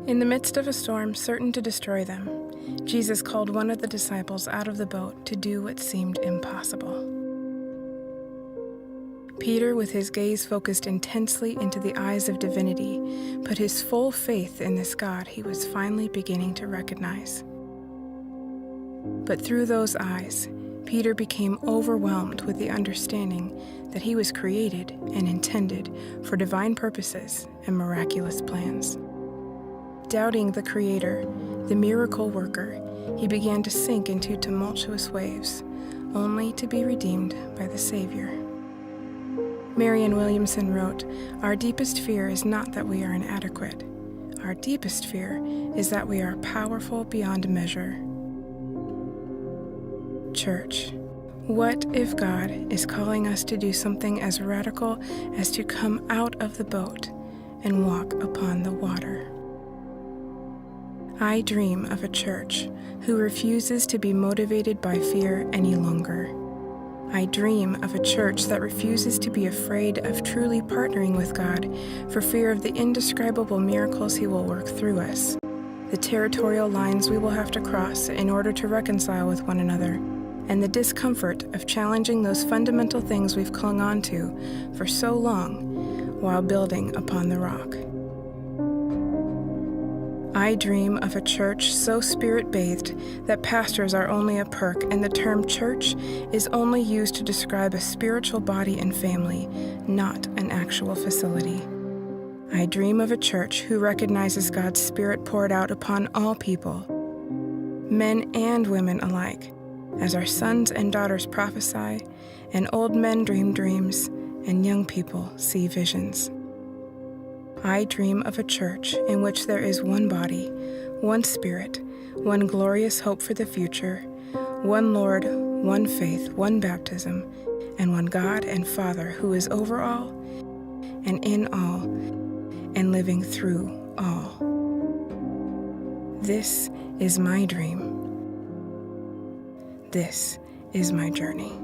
In the midst of a storm certain to destroy them, Jesus called one of the disciples out of the boat to do what seemed impossible. Peter, with his gaze focused intensely into the eyes of divinity, put his full faith in this God he was finally beginning to recognize. But through those eyes, Peter became overwhelmed with the understanding that he was created and intended for divine purposes and miraculous plans. Doubting the Creator, the miracle worker, he began to sink into tumultuous waves, only to be redeemed by the Savior. Marianne Williamson wrote, "Our deepest fear is not that we are inadequate. Our deepest fear is that we are powerful beyond measure." Church, what if God is calling us to do something as radical as to come out of the boat and walk upon the water? I dream of a church who refuses to be motivated by fear any longer. I dream of a church that refuses to be afraid of truly partnering with God for fear of the indescribable miracles He will work through us, the territorial lines we will have to cross in order to reconcile with one another, and the discomfort of challenging those fundamental things we've clung on to for so long while building upon the rock. I dream of a church so spirit-bathed that pastors are only a perk and the term church is only used to describe a spiritual body and family, not an actual facility. I dream of a church who recognizes God's Spirit poured out upon all people, men and women alike, as our sons and daughters prophesy, and old men dream dreams, and young people see visions. I dream of a church in which there is one body, one Spirit, one glorious hope for the future, one Lord, one faith, one baptism, and one God and Father who is over all and in all and living through all. This is my dream. This is my journey.